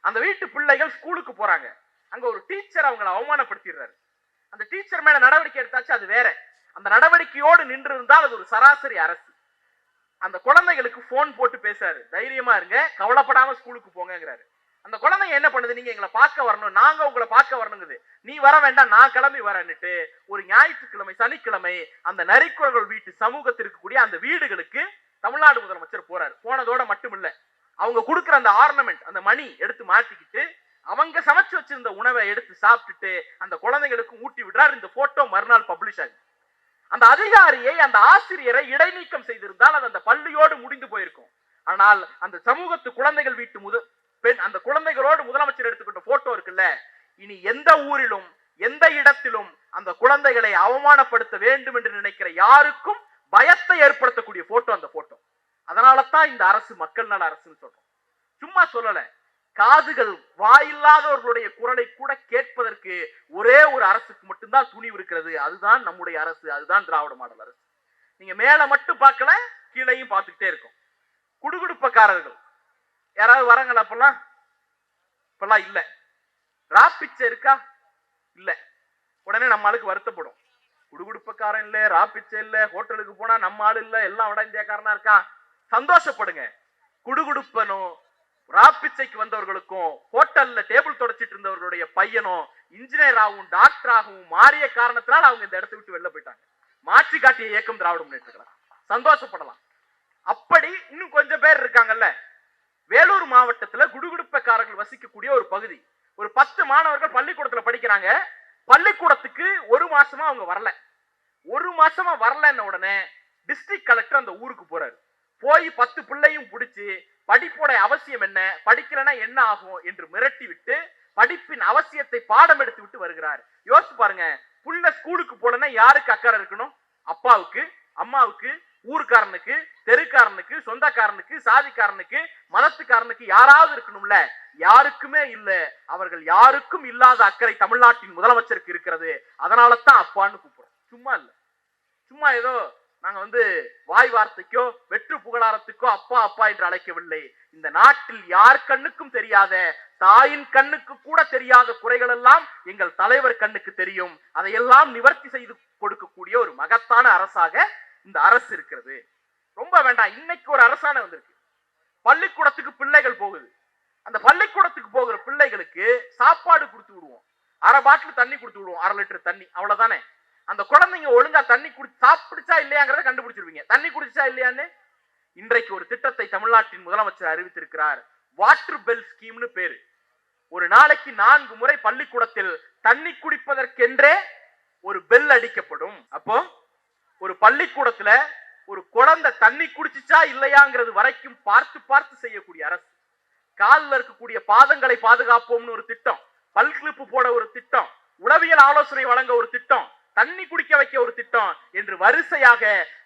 அந்த வீட்டு பிள்ளைகள் ஸ்கூலுக்கு போறாங்க. அங்க ஒரு டீச்சர் அவங்களை அவமானப்படுத்திடுறாரு. அந்த டீச்சர் மேல நடவடிக்கை எடுத்தாச்சு, அது வேற. அந்த நடவடிக்கையோடு நின்று இருந்தால் அது ஒரு சராசரி அரசு. அந்த குழந்தைகளுக்கு போன் போட்டு பேசாரு, தைரியமா இருங்க, கவலைப்படாம ஸ்கூலுக்கு போங்கிறாரு. அந்த குழந்தைங்க என்ன பண்ணுது? நீங்க எங்களை பார்க்க வரணும், நாங்க உங்களை பார்க்க வரணுங்குது. நீ வர வேண்டாம், நான் கிளம்பி வரேன்னுட்டு ஒரு ஞாயிற்றுக்கிழமை சனிக்கிழமை அந்த நரிக்குறவர்கள் வீட்டு சமூகத்திற்கு கூடிய அந்த வீடுகளுக்கு தமிழ்நாடு முதலமைச்சர் போறாரு. போனதோட மட்டும் இல்ல, அவங்க கொடுக்குற அந்த ஆர்னமெண்ட், அந்த மணி எடுத்து மாட்டிக்கிட்டு அவங்க சமைச்சு வச்சிருந்த உணவை எடுத்து சாப்பிட்டுட்டு அந்த குழந்தைகளுக்கு ஊட்டி விடுறார். இந்த போட்டோ மறுநாள் பப்ளிஷ் ஆகுது. அந்த அதிகாரியை, அந்த ஆசிரியரை இடைநீக்கம் செய்திருந்தால் அது அந்த பள்ளியோடு முடிந்து போயிருக்கும். ஆனால் அந்த சமூகத்து குழந்தைகள் வீட்டு பெண், அந்த குழந்தைகளோடு முதலமைச்சர் எடுத்துக்கொண்ட போட்டோ இருக்குல்ல, இனி எந்த ஊரிலும் எந்த இடத்திலும் அந்த குழந்தைகளை அவமானப்படுத்த வேண்டும் என்று நினைக்கிற யாருக்கும் பயத்தை ஏற்படுத்தக்கூடிய போட்டோ அந்த போட்டோ. அதனால தான் இந்த அரசு மக்கள் நல அரசுன்னு சொல்றோம். சும்மா சொல்லல. காதுகள் வாயில்லாதவர்களுடைய குரலை கூட கேட்பதற்கு ஒரே ஒரு அரசுக்கு மட்டும்தான் துணிவு இருக்கிறது. அதுதான் நம்முடைய அரசு, அதுதான் திராவிட மாடல் அரசு. நீங்க மேல மட்டும் பார்க்கல, கீழையும் பார்த்துக்கிட்டே இருக்கும். குடுகுடுப்பக்காரர்கள் யாராவது வராங்களா? இப்பெல்லாம் இல்ல. ராப்பிச்சை இருக்கா? இல்ல. உடனே நம்ம ஆளுக்கு வருத்தப்படும். குடுகுடுப்பக்காரன் இல்ல, ராப்பிச்சை இல்ல, ஹோட்டலுக்கு போனா நம்ம ஆளு இல்ல, எல்லாம் வட இந்தியாக்காரனா இருக்கான். சந்தோஷப்படுங்க. குடுகுடுப்பனும் ராப்பிச்சைக்கு வந்தவர்களுக்கும் ஹோட்டல்ல டேபிள் தொடச்சிட்டு இருந்தவர்களுடைய பையனும் இன்ஜினியர் ஆகவும் டாக்டர் ஆகவும் மாறிய காரணத்தினால் அவங்க இந்த இடத்தை விட்டு வெளில போயிட்டாங்க. மாற்றி காட்டிய இயக்கம் திராவிட முன்னேற்ற கழகம். சந்தோஷப்படலாம். அப்படி இன்னும் கொஞ்சம் பேர் இருக்காங்கல்ல. வேலூர் மாவட்டத்துல குடுகுடுப்பக்காரர்கள் வசிக்கக்கூடிய ஒரு பகுதி. ஒரு 10 மாணவர்கள் பள்ளிக்கூடத்துல படிக்கிறாங்க. பள்ளிக்கூடத்துக்கு 1 மாசமா அவங்க வரல. 1 மாசமா வரலன்ன உடனே டிஸ்ட்ரிக்ட் கலெக்டர் அந்த ஊருக்கு போறாரு. போய் 10 பிள்ளையும் பிடிச்சு படிப்போட அவசியம் என்ன, படிக்கலன்னா என்ன ஆகும் என்று மிரட்டி விட்டு படிப்பின் அவசியத்தை பாடம் எடுத்து விட்டு வருகிறார். யோசிச்சு பாருங்க. புள்ள ஸ்கூலுக்கு போலன்னா யாருக்கு அக்கறை இருக்கணும்? அப்பாவுக்கு, அம்மாவுக்கு, ஊருக்காரனுக்கு, தெருக்காரனுக்கு, சொந்தக்காரனுக்கு, சாதிக்காரனுக்கு, மதத்துக்காரனுக்கு யாராவது இருக்கணும்ல. யாருக்குமே இல்ல. அவர்கள் யாருக்கும் இல்லாத அக்கறை தமிழ்நாட்டின் முதலமைச்சருக்கு இருக்கிறது. அதனால தான் அப்பான்னு கூப்பிடுறோம். சும்மா இல்ல. சும்மா ஏதோ நாங்க வாய் வார்த்தைக்கோ வெற்று புகழாரத்துக்கோ அப்பா அப்பா என்று அழைக்கவில்லை. இந்த நாட்டில் யார் கண்ணுக்கும் தெரியாத, தாயின் கண்ணுக்கு கூட தெரியாத குறைகள் எல்லாம் எங்கள் தலைவர் கண்ணுக்கு தெரியும். அதையெல்லாம் நிவர்த்தி செய்து கொடுக்கக்கூடிய ஒரு மகத்தான அரசாக இந்த அரசு இருக்கிறது. ரொம்ப வேண்டாம். இன்னைக்கு ஒரு அரசாணை வந்திருக்கு. பள்ளிக்கூடத்துக்கு பிள்ளைகள் போகுது. அந்த பள்ளிக்கூடத்துக்கு போகிற பிள்ளைகளுக்கு சாப்பாடு கொடுத்து விடுவோம். 1/2 பாட்டில் தண்ணி கொடுத்து விடுவோம். 1/2 லிட்டர் தண்ணி. அவ்வளவுதானே. அந்த குழந்தைங்க ஒழுங்கா தண்ணி சாப்பிடுச்சா இல்லையாங்கிறத கண்டுபிடிச்சிருவீங்க. தண்ணி குடிச்சா இல்லையான்னு. இன்றைக்கு ஒரு திட்டத்தை தமிழ்நாட்டின் முதலமைச்சர் அறிவித்திருக்கிறார். வாட்டர் பெல் ஸ்கீம்னு பேரு. ஒரு நாளைக்கு 4 முறை பள்ளிக்கூடத்தில் தண்ணி குடிப்பதற்கென்றே ஒரு பெல் அடிக்கப்படும். அப்போ ஒரு பள்ளிக்கூடத்துல ஒரு குழந்தை தண்ணி குடிச்சுச்சா இல்லையாங்கிறது வரைக்கும் பார்த்து பார்த்து செய்யக்கூடிய அரசு. காலில் இருக்கக்கூடிய பாதங்களை பாதுகாப்போம்னு ஒரு திட்டம், பல் கிளிப்பு போட ஒரு திட்டம், உளவியல் ஆலோசனை வழங்க ஒரு திட்டம், தண்ணி குடிக்க வைக்க ஒரு திட்டம் என்று வரிசையாக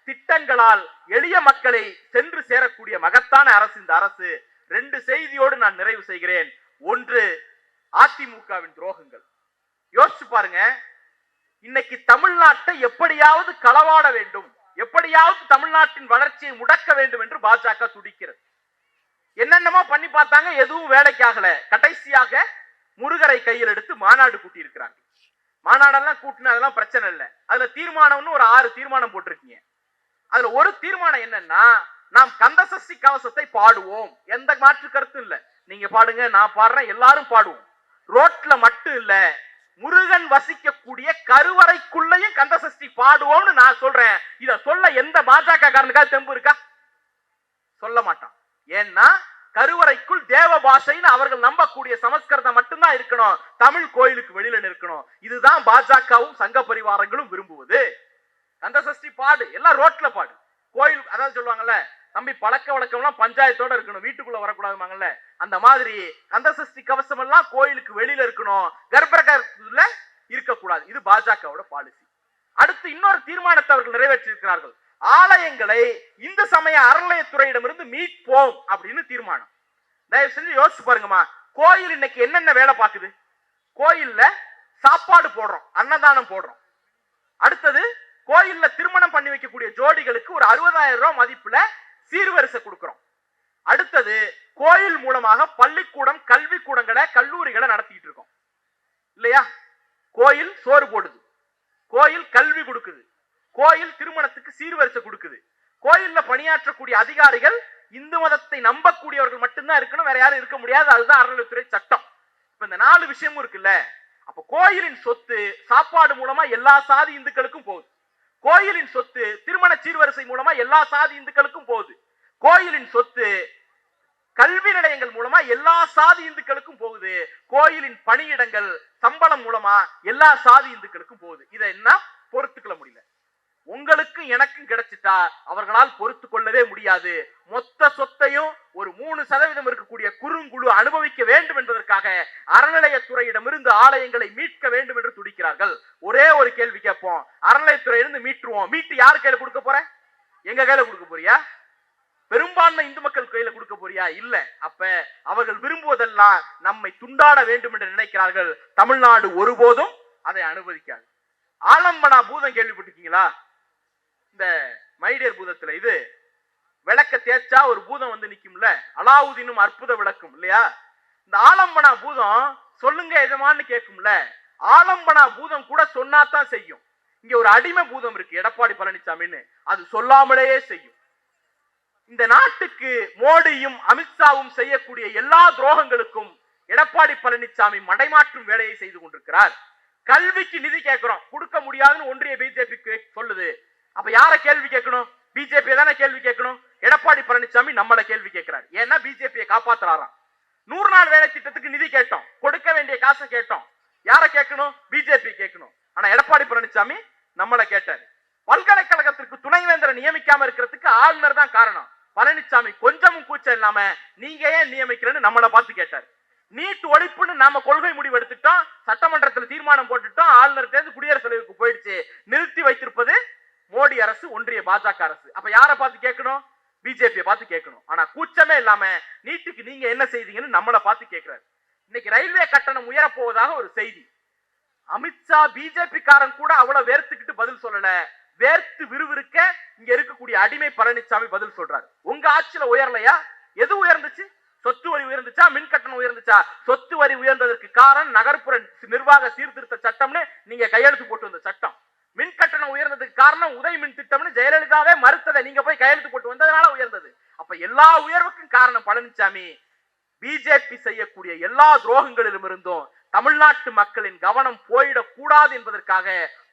திட்டங்களால் எளிய மக்களை சென்று சேரக்கூடிய மகத்தான அரசு இந்த அரசு. 2 செய்தியோடு நான் நிறைவு செய்கிறேன். ஒன்று, அதிமுகவின் துரோகங்கள். யோசிச்சு பாருங்க. இன்னைக்கு தமிழ்நாட்டை எப்படியாவது களவாட வேண்டும், எப்படியாவது தமிழ்நாட்டின் வளர்ச்சியை முடக்க வேண்டும் என்று பாஜக துடிக்கிறது. என்னென்னமோ பண்ணி பார்த்தாங்க, எதுவும் வேலைக்காகல. கடைசியாக முருகரை கையில் எடுத்து மாநாடு கூட்டி இருக்கிறாங்க. மாநாடெல்லாம் கூட்டின அதெல்லாம் பிரச்சனை இல்லை. அதுல தீர்மானம்னு ஒரு 6 தீர்மானம் போட்டிருக்கீங்க. அதுல ஒரு தீர்மானம் என்னன்னா, நாம் கந்தசஷ்டி கவசத்தை பாடுவோம். எந்த மாற்று கருத்தும் இல்ல. நீங்க பாடுங்க, நான் பாடுறேன், எல்லாரும் பாடுவோம். ரோட்ல மட்டும் இல்ல, முருகன் வசிக்கக்கூடிய கருவறைக்குள்ளேயும் கந்தசஷ்டி பாடுவோம்னு நான் சொல்றேன். இத சொல்ல எந்த பாஜக காரனுக்காக தெம்பு இருக்கா? சொல்ல மாட்டான். ஏன்னா கருவறைக்குள் தேவ பாஷைன்னு அவர்கள் நம்பக்கூடிய சமஸ்கிருதம் மட்டும்தான் இருக்கணும். தமிழ் கோயிலுக்கு வெளியில நிற்கணும். இதுதான் பாஜகவும் சங்க பரிவாரங்களும் விரும்புவது. கந்தசஷ்டி பாடு, எல்லாம் ரோட்ல பாடு. கோயில் அதாவது சொல்லுவாங்கல்ல, தம்பி பழக்க வழக்கம் எல்லாம் பஞ்சாயத்தோட இருக்கணும், வீட்டுக்குள்ள வரக்கூடாதுமாங்கல்ல. அந்த மாதிரி கந்தசஷ்டி கவசம் எல்லாம் கோயிலுக்கு வெளியில இருக்கணும், கர்ப்பகிரகத்துல இருக்கக்கூடாது. இது பாஜகவோட பாலிசி. அடுத்து இன்னொரு தீர்மானத்தை அவர்கள் நிறைவேற்றியிருக்கிறார்கள். ஆலயங்களை இந்து சமய அறநிலையத்துறையிடமிருந்து மீட்போம் அப்படின்னு தீர்மானம். தயவு செஞ்சு யோசிச்சு பாருங்கம்மா. கோயில் இன்னைக்கு என்னென்ன வேலை பார்க்குது? கோயில்ல சாப்பாடு போடுறோம், அன்னதானம் போடுறோம். அடுத்தது கோயில்ல திருமணம் பண்ணி வைக்கக்கூடிய ஜோடிகளுக்கு ஒரு 60,000 ரூபாய் மதிப்புல சீர்வரிசை கொடுக்கிறோம். அடுத்தது கோயில் மூலமாக பள்ளிக்கூடம், கல்வி கூடங்களை, கல்லூரிகளை நடத்திட்டு இருக்கோம் இல்லையா? கோயில் சோறு போடுது, கோயில் கல்வி கொடுக்குது, கோயில் திருமணத்துக்கு சீர்வரிசை கொடுக்குது. கோயில்ல பணியாற்றக்கூடிய அதிகாரிகள் இந்து மதத்தை நம்பக்கூடியவர்கள் மட்டும்தான் இருக்கணும், வேற யாரும் இருக்க முடியாது. அதுதான் அறநிலையத்துறை சட்டம். இப்ப இந்த 4 விஷயமும் இருக்குல்ல. அப்ப கோயிலின் சொத்து சாப்பாடு மூலமா எல்லா சாதி இந்துக்களுக்கும் போகுது. கோயிலின் சொத்து திருமண சீர்வரிசை மூலமா எல்லா சாதி இந்துக்களுக்கும் போகுது. கோயிலின் சொத்து கல்வி நிலையங்கள் மூலமா எல்லா சாதி இந்துக்களுக்கும் போகுது. கோயிலின் பணியிடங்கள் சம்பளம் மூலமா எல்லா சாதி இந்துக்களுக்கும் போகுது. இதை என்ன பொறுத்துக்கொள்ள முடியல. உங்களுக்கும் எனக்கும் கிடைச்சிட்டா அவர்களால் பொறுத்து கொள்ளவே முடியாது. மொத்த சொத்தையும் ஒரு 3% இருக்கக்கூடிய குறுங்குழு அனுபவிக்க வேண்டும் என்பதற்காக அறநிலையத்துறையிடமிருந்து ஆலயங்களை மீட்க வேண்டும் என்று துடிக்கிறார்கள். ஒரே ஒரு கேள்வி கேட்போம், அறநிலையத்துறையிலிருந்து மீட்டுருவோம். மீட்டு யார் கையில கொடுக்க போற? எங்க கையில கொடுக்க போறியா? பெரும்பான்மை இந்து மக்கள் கையில கொடுக்க போறியா? இல்ல. அப்ப அவர்கள் விரும்புவதெல்லாம் நம்மை துண்டாட வேண்டும் என்று நினைக்கிறார்கள். தமிழ்நாடு ஒருபோதும் அதை அனுமதிக்காது. ஆலம்பனா பூதம் கேள்விப்பட்டிருக்கீங்களா? இந்த மைடியர் பூதத்துல இது விளக்க தேய்ச்சா ஒரு பூதம் வந்து நிக்கும்ல, அலாவுதீனும் அற்புத விளக்கும் இல்லையா? இந்த ஆலம்பனா பூதம் சொல்லுங்க எஜமான்னு கேட்கும்ல, ஆலம்பனா பூதம் கூட சொன்னாதான் செய்யும். இங்க ஒரு அடிமை பூதம் இருக்கு எடப்பாடி பழனிசாமின்னு, அது சொல்லாமலேயே செய்யும். இந்த நாட்டுக்கு மோடியும் அமித்ஷாவும் செய்யக்கூடிய எல்லா துரோகங்களுக்கும் எடப்பாடி பழனிசாமி மடைமாற்றும் வேலையை செய்து கொண்டிருக்கிறார். கல்விக்கு நிதி கேட்கிறோம், கொடுக்க முடியாதுன்னு ஒன்றிய பிஜேபி சொல்லுது. அப்ப யார கேள்வி கேட்கணும்? பிஜேபி தானே கேள்வி கேட்கணும். எடப்பாடி பழனிசாமி நம்மள கேள்வி கேட்கிறார். ஏன்னா பிஜேபியை காப்பாத்துறாராம். 100 நாள் வேலை திட்டத்துக்கு நிதி கேட்டோம், கொடுக்க வேண்டிய காசை கேட்டோம். யார கேட்கணும்? பிஜேபி கேட்கணும். ஆனா எடப்பாடி பழனிசாமி நம்மள கேட்டாரு. பல்கலைக்கழகத்திற்கு துணைவேந்தரை நியமிக்காம இருக்கிறதுக்கு ஆளுநர் தான் காரணம். பழனிசாமி கொஞ்சமும் கூச்சம் இல்லாம நீங்க ஏன் நியமிக்கிறேன்னு நம்மளை பார்த்து கேட்டார். நீட் ஒழிப்புன்னு நாம கொள்கை முடிவு எடுத்துட்டோம், சட்டமன்றத்தில் தீர்மானம் போட்டுட்டோம், ஆளுநர் குடியரசுத் தலைவருக்கு போயிடுச்சு. நிறுத்தி வைத்திருப்பது மோடி அரசு, ஒன்றிய பாஜக அரசு. அப்ப யார பார்த்து கேட்கணும்? பிஜேபியை பார்த்து கேட்கணும். ஆனா கூச்சமே இல்லாம நீட்டுக்கு நீங்க என்ன செய்தீங்கன்னு நம்மளை பார்த்து கேட்கிறாரு. இன்னைக்கு ரயில்வே கட்டணம் உயரப்போவதாக ஒரு செய்தி. அமித்ஷா பிஜேபி காரன் கூட அவ்வளவு வேர்த்துக்கிட்டு பதில் சொல்லல. வேர்த்து விறுவிறுக்க இங்க இருக்கக்கூடிய அடிமை பழனிசாமி பதில் சொல்றாரு. உங்க ஆட்சியில உயரலையா? எது உயர்ந்துச்சு? சொத்து வரி உயர்ந்துச்சா? மின் கட்டணம் உயர்ந்துச்சா? சொத்து வரி உயர்ந்ததற்கு காரணம் நகர்ப்புற நிர்வாக சீர்திருத்த சட்டம்னு நீங்க கையெழுத்து போட்டு வந்த சட்டம். மின் கட்டணம் உயர்ந்ததுக்கு காரணம் உதய் மின் திட்டம்னு ஜெயலலிதாவே மறுத்ததை நீங்க போய் கையெழுத்து போட்டு வந்ததுனால உயர்ந்தது. அப்ப எல்லா உயர்வுக்கும் காரணம் பழனிசாமி. பிஜேபி செய்யக்கூடிய எல்லா துரோகங்களிலும் இருந்தும் தமிழ்நாட்டு மக்களின் கவனம் போயிடக் கூடாது என்பதற்காக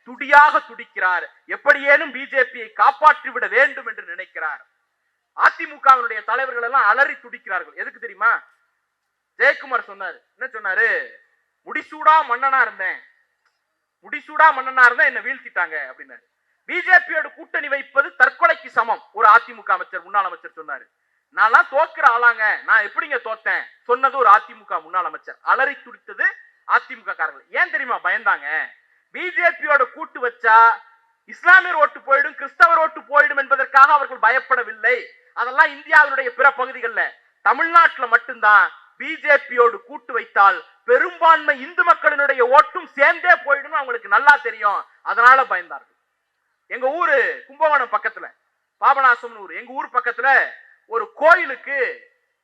துடியாக துடிக்கிறார். எப்படியேனும் பிஜேபியை காப்பாற்றிவிட வேண்டும் என்று நினைக்கிறார். அதிமுகவினுடைய தலைவர்கள் எல்லாம் அலறி துடிக்கிறார்கள். எதுக்கு தெரியுமா? ஜெயக்குமார் சொன்னாரு, என்ன சொன்னாரு? முடிசூடா மன்னனா இருந்தேன், முடிசூடா மன்னனா இருந்தா என்ன வீழ்த்திட்டாங்க அப்படின்னாரு. பிஜேபியோட கூட்டணி வைப்பது தற்கொலைக்கு சமம் ஒரு அதிமுக அமைச்சர், முன்னாள் அமைச்சர் சொன்னாரு. நான் தோக்குற ஆளாங்க, நான் எப்படிங்க தோத்தேன் சொன்னது ஒரு அதிமுக முன்னாள் அமைச்சர். அலறி துடித்தது அதிமுக காரர்கள். ஏன் தெரியுமா பயந்தாங்க? பிஜேபியோட கூட்டு வச்சா இஸ்லாமியர் ஓட்டு போயிடும், கிறிஸ்தவர் ஓட்டு போயிடும் என்பதற்காக அவர்கள் பயப்படவில்லை. அதெல்லாம் இந்தியாவினுடைய பிற பகுதிகளில், தமிழ்நாட்டில் மட்டும்தான் பிஜேபியோடு கூட்டு வைத்தால் பெரும்பான்மை இந்து மக்களினுடைய ஓட்டும் சேர்ந்தே போயிடும் அவங்களுக்கு நல்லா தெரியும். அதனால பயந்தார்கள். எங்க ஊரு கும்பகோணம் பக்கத்துல பாபநாசம் ஊர், எங்க ஊர் பக்கத்துல ஒரு கோயிலுக்கு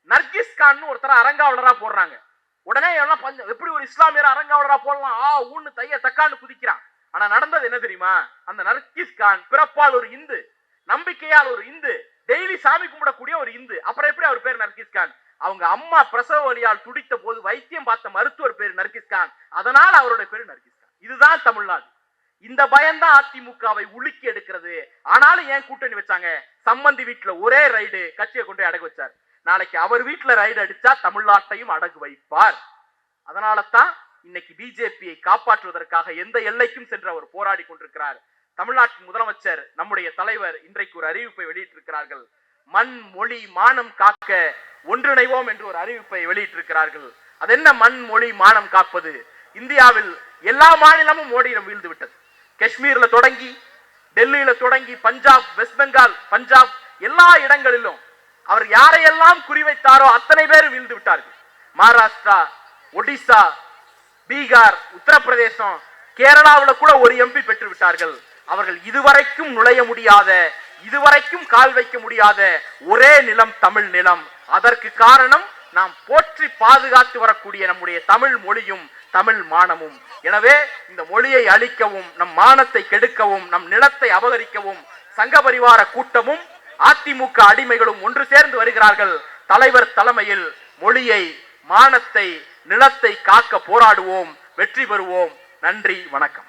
நர்கிஸ் கான் ஒருத்தர் அரங்காவலரா போடுறாங்க. உடனே எல்லாம் எப்படி ஒரு இஸ்லாமியர் அரங்காவலரா போடலாம், ஊன்னு தைய தக்கான்னு குதிக்கிறான். ஆனா நடந்தது என்ன தெரியுமா? அந்த நர்கிஸ் கான் பிறப்பால் ஒரு இந்து, நம்பிக்கையால் ஒரு இந்து, டெய்லி சாமி கும்பிடக்கூடிய ஒரு இந்து. அப்புறம் எப்படி அவர் பேர் நர்கிஸ் கான்? அவங்க அம்மா பிரசவ வலியால் துடித்த போது வைத்தியம் பார்த்த மருத்துவர் பேர் நர்கிஸ் கான், அதனால அவருடைய பேரு நர்கிஸ் கான். இதுதான் தமிழ்நாடு. இந்த பயம்தான் அதிமுகவை உலுக்கி எடுக்கிறது. ஆனாலும் ஏன் கூட்டணி வச்சாங்க? சம்பந்தி வீட்டுல ஒரே ரைடு கட்சியை கொண்டு அடகு வச்சார். நாளைக்கு அவர் வீட்டுல ரைடு அடிச்சா தமிழ்நாட்டையும் அடகு வைப்பார். அதனால தான் இன்னைக்கு பிஜேபியை காப்பாற்றுவதற்காக எந்த எல்லைக்கும் சென்று அவர் போராடி கொண்டிருக்கிறார். தமிழ்நாட்டின் முதலமைச்சர், நம்முடைய தலைவர் இன்றைக்கு ஒரு அறிவிப்பை வெளியிட்டிருக்கிறார்கள். மண் மொழி மானம் காக்க ஒன்றிணைவோம் என்று ஒரு அறிவிப்பை வெளியிட்டிருக்கிறார்கள். அது என்ன மண் மொழி மானம் காப்பது? இந்தியாவில் எல்லா மாநிலமும் மோடியிடம் வீழ்ந்து விட்டது. காஷ்மீர்ல தொடங்கி, டெல்லியில தொடங்கி, பஞ்சாப், வெஸ்ட் பெங்கால், பஞ்சாப் எல்லா இடங்களிலும் அவர் யாரையெல்லாம் குறிவைத்தாரோ அத்தனை பேர் வீழ்ந்து விட்டார்கள். மகாராஷ்டிரா, ஒடிசா, பீகார், உத்தரப்பிரதேசம், கேரளாவில் கூட ஒரு எம்பி பெற்று விட்டார்கள். அவர்கள் இதுவரைக்கும் நுழைய முடியாத, இதுவரைக்கும் கால் வைக்க முடியாத ஒரே நிலம் தமிழ் நிலம். அதற்கு காரணம் நாம் போற்றி பாதுகாத்து வரக்கூடிய நம்முடைய தமிழ் மொழியும் தமிழ் மானமும். எனவே இந்த மொழியை அழிக்கவும், நம் மானத்தை கெடுக்கவும், நம் நிலத்தை அபகரிக்கவும் சங்க பரிவார கூட்டமும் அதிமுக அடிமைகளும் ஒன்று சேர்ந்து வருகிறார்கள். தலைவர் தலைமையில் மொழியை, மானத்தை, நிலத்தை காக்க போராடுவோம், வெற்றி பெறுவோம். நன்றி, வணக்கம்.